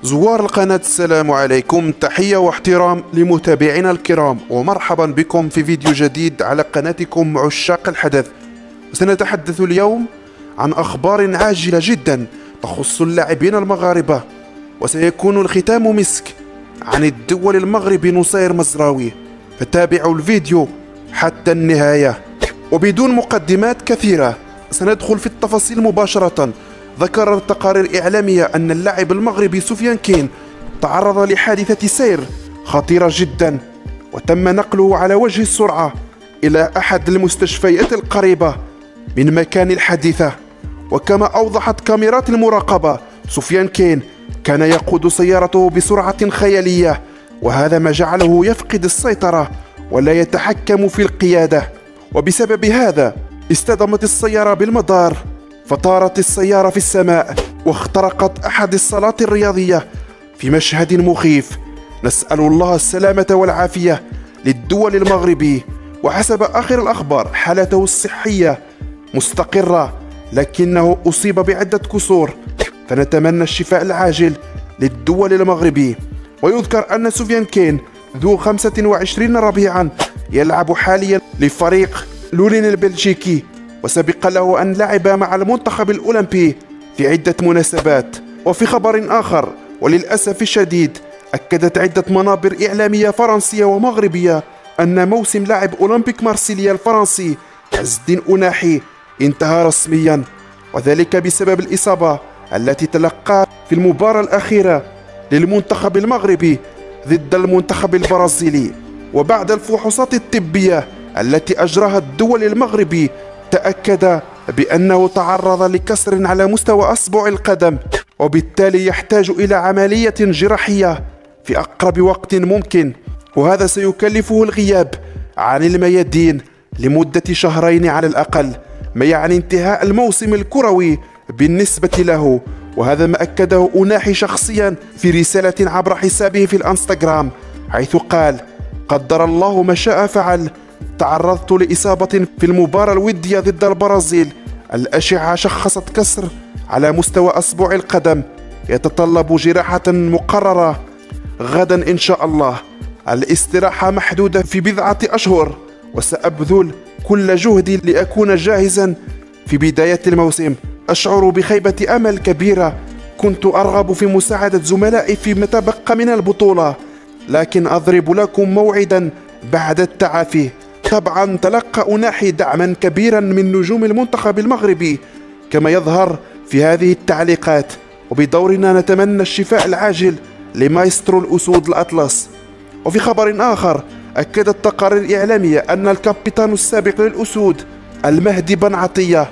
زوار القناة السلام عليكم، تحية واحترام لمتابعينا الكرام ومرحبا بكم في فيديو جديد على قناتكم عشاق الحدث. وسنتحدث اليوم عن أخبار عاجلة جدا تخص اللاعبين المغاربة، وسيكون الختام مسك عن الدول المغربي نصير مزراوي، فتابعوا الفيديو حتى النهاية. وبدون مقدمات كثيرة سندخل في التفاصيل مباشرة. ذكر التقارير الإعلامية أن اللاعب المغربي سفيان كين تعرض لحادثة سير خطيرة جدا، وتم نقله على وجه السرعة إلى أحد المستشفيات القريبة من مكان الحادثة. وكما أوضحت كاميرات المراقبة، سفيان كين كان يقود سيارته بسرعة خيالية، وهذا ما جعله يفقد السيطرة ولا يتحكم في القيادة، وبسبب هذا اصطدمت السيارة بالمدار، فطارت السيارة في السماء واخترقت أحد الصالات الرياضية في مشهد مخيف. نسأل الله السلامة والعافية للدول المغربي. وحسب آخر الأخبار حالته الصحية مستقرة، لكنه أصيب بعدة كسور، فنتمنى الشفاء العاجل للدول المغربي. ويذكر أن سفيان كين ذو 25 ربيعا يلعب حاليا لفريق لولين البلجيكي، وسبق له أن لعب مع المنتخب الأولمبي في عدة مناسبات. وفي خبر آخر وللأسف الشديد، أكدت عدة منابر إعلامية فرنسية ومغربية أن موسم لاعب أولمبيك مارسيليا الفرنسي عز الدين أناحي انتهى رسميا، وذلك بسبب الإصابة التي تلقاها في المباراة الأخيرة للمنتخب المغربي ضد المنتخب البرازيلي. وبعد الفحوصات الطبية التي أجراها الدول المغربي، تأكد بأنه تعرض لكسر على مستوى أصبع القدم، وبالتالي يحتاج إلى عملية جراحية في أقرب وقت ممكن، وهذا سيكلفه الغياب عن الميادين لمدة شهرين على الأقل، ما يعني انتهاء الموسم الكروي بالنسبة له. وهذا ما أكده أناحي شخصيا في رسالة عبر حسابه في الانستغرام، حيث قال: قدر الله ما شاء فعل، تعرضت لإصابة في المباراة الودية ضد البرازيل. الأشعة شخصت كسر على مستوى أصبع القدم يتطلب جراحة مقررة غدا إن شاء الله. الاستراحة محدودة في بضعة أشهر، وسأبذل كل جهدي لأكون جاهزا في بداية الموسم. أشعر بخيبة أمل كبيرة، كنت أرغب في مساعدة زملائي فيما تبقى من البطولة، لكن أضرب لكم موعدا بعد التعافي. طبعا تلقى أناحي دعما كبيرا من نجوم المنتخب المغربي كما يظهر في هذه التعليقات، وبدورنا نتمنى الشفاء العاجل لمايسترو الأسود الأطلس. وفي خبر آخر، أكدت التقارير الإعلامية أن الكابتن السابق للأسود المهدي بن عطية،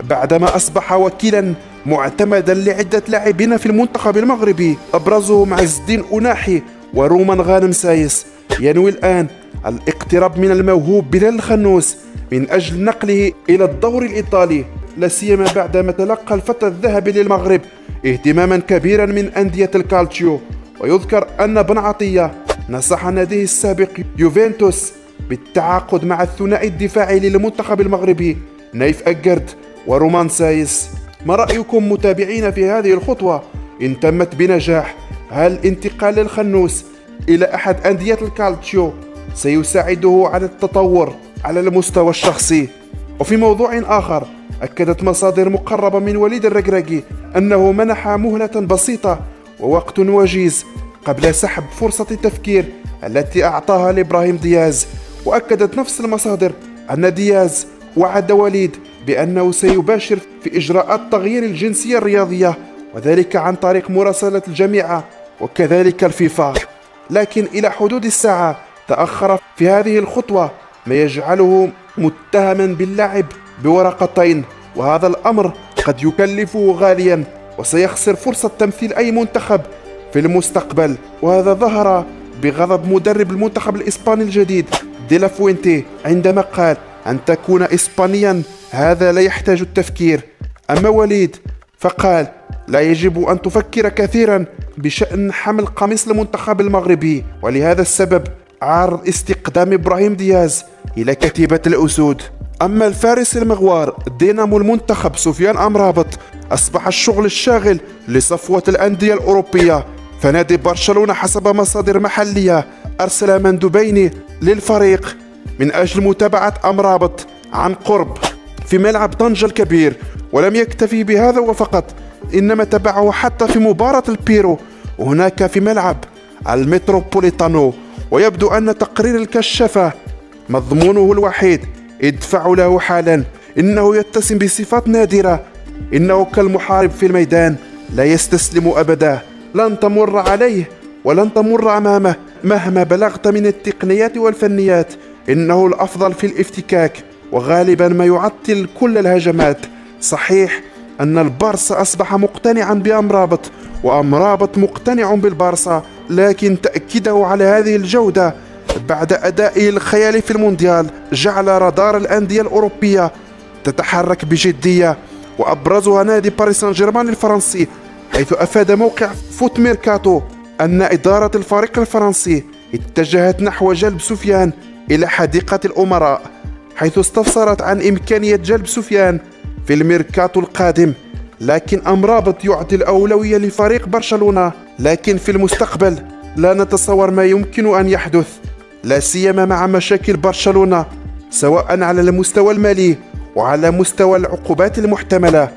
بعدما أصبح وكيلا معتمدا لعدة لاعبين في المنتخب المغربي أبرزهم عز الدين أناحي ورومان غانم سايس، ينوي الآن الاقتراب من الموهوب بلال الخنوس من أجل نقله إلى الدوري الإيطالي، لا سيما بعدما تلقى الفتى الذهبي للمغرب اهتماما كبيرا من أندية الكالتشيو. ويذكر أن بن عطية نصح ناديه السابق يوفنتوس بالتعاقد مع الثنائي الدفاعي للمنتخب المغربي نايف أجرد ورومان سايس. ما رأيكم متابعين في هذه الخطوة إن تمت بنجاح؟ هل انتقال الخنوس إلى أحد أندية الكالتشيو سيساعده على التطور على المستوى الشخصي؟ وفي موضوع آخر، أكدت مصادر مقربة من وليد الركراكي أنه منح مهلة بسيطة ووقت وجيز قبل سحب فرصة التفكير التي أعطاها لإبراهيم دياز. وأكدت نفس المصادر أن دياز وعد وليد بأنه سيباشر في إجراءات تغيير الجنسية الرياضية، وذلك عن طريق مراسلة الجامعة وكذلك الفيفا، لكن إلى حدود الساعة تأخر في هذه الخطوة، ما يجعله متهما باللعب بورقتين، وهذا الأمر قد يكلفه غاليا وسيخسر فرصة تمثيل أي منتخب في المستقبل. وهذا ظهر بغضب مدرب المنتخب الإسباني الجديد دي لا فوينتي عندما قال: أن تكون إسبانيا هذا لا يحتاج التفكير. أما وليد فقال: لا يجب أن تفكر كثيرا بشأن حمل قميص المنتخب المغربي، ولهذا السبب عرض استقدام إبراهيم دياز إلى كتيبة الأسود. أما الفارس المغوار دينامو المنتخب سفيان أمرابط، أصبح الشغل الشاغل لصفوة الأندية الأوروبية فنادي برشلونة حسب مصادر محلية أرسل مندوبين للفريق من أجل متابعة أمرابط عن قرب في ملعب طنجة الكبير، ولم يكتفي بهذا وفقط، إنما تبعه حتى في مباراة البيرو وهناك في ملعب المتروبوليتانو. ويبدو أن تقرير الكشافة مضمونه الوحيد ادفع له حالا، إنه يتسم بصفات نادرة، إنه كالمحارب في الميدان لا يستسلم أبدا، لن تمر عليه ولن تمر أمامه مهما بلغت من التقنيات والفنيات، إنه الأفضل في الافتكاك وغالبا ما يعطل كل الهجمات. صحيح أن البارسا أصبح مقتنعا بأمرابط وأمرابط مقتنع بالبارسا، لكن تأكيده على هذه الجودة بعد أدائه الخيالي في المونديال جعل رادار الأندية الأوروبية تتحرك بجدية، وأبرزها نادي باريس سان جيرمان الفرنسي، حيث أفاد موقع فوت ميركاتو أن إدارة الفريق الفرنسي اتجهت نحو جلب سفيان إلى حديقة الأمراء، حيث استفسرت عن إمكانية جلب سفيان في الميركاتو القادم. لكن أمرابط يعطي الأولوية لفريق برشلونة، لكن في المستقبل لا نتصور ما يمكن أن يحدث، لا سيما مع مشاكل برشلونة سواء على المستوى المالي وعلى مستوى العقوبات المحتملة،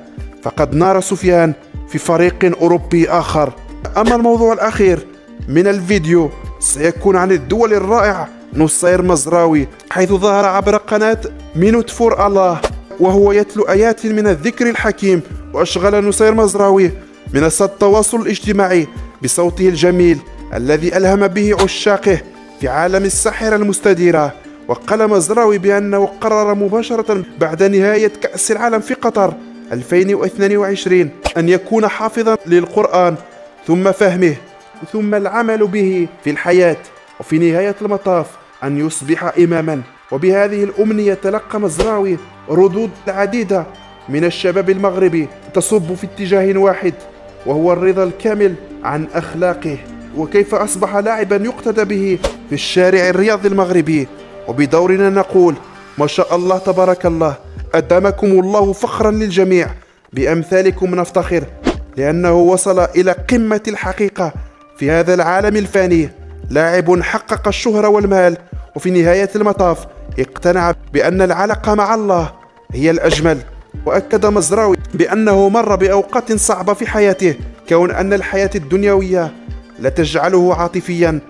فقد نرى سفيان في فريق أوروبي آخر. أما الموضوع الأخير من الفيديو سيكون عن الدول الرائع نصير مزراوي، حيث ظهر عبر قناة مينوت فور الله وهو يتلو آيات من الذكر الحكيم، وأشغل نصير مزراوي منصة التواصل الاجتماعي بصوته الجميل الذي ألهم به عشاقه في عالم الساحرة المستديرة. وقال مزراوي بأنه قرر مباشرة بعد نهاية كأس العالم في قطر 2022 أن يكون حافظا للقرآن ثم فهمه ثم العمل به في الحياة، وفي نهاية المطاف أن يصبح إماما. وبهذه الأمنية تلقى مزراوي ردود عديدة من الشباب المغربي تصب في اتجاه واحد، وهو الرضا الكامل عن أخلاقه، وكيف أصبح لاعبا يقتدى به في الشارع الرياضي المغربي. وبدورنا نقول ما شاء الله تبارك الله، أدامكم الله فخرا للجميع، بأمثالكم نفتخر، لأنه وصل إلى قمة الحقيقة في هذا العالم الفاني، لاعب حقق الشهرة والمال، وفي نهاية المطاف اقتنع بأن العلاقة مع الله هي الأجمل. وأكد مزراوي بأنه مر بأوقات صعبة في حياته، كون أن الحياة الدنيوية لا تجعله عاطفيا،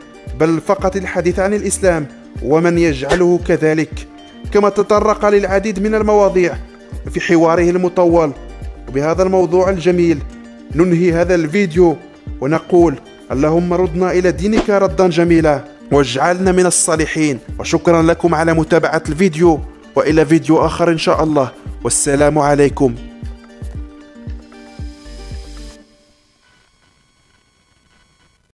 بل فقط الحديث عن الإسلام ومن يجعله كذلك. كما تطرق للعديد من المواضيع في حواره المطول. وبهذا الموضوع الجميل ننهي هذا الفيديو ونقول اللهم ردنا إلى دينك ردا جميلا واجعلنا من الصالحين. وشكرا لكم على متابعة الفيديو، وإلى فيديو آخر إن شاء الله، والسلام عليكم.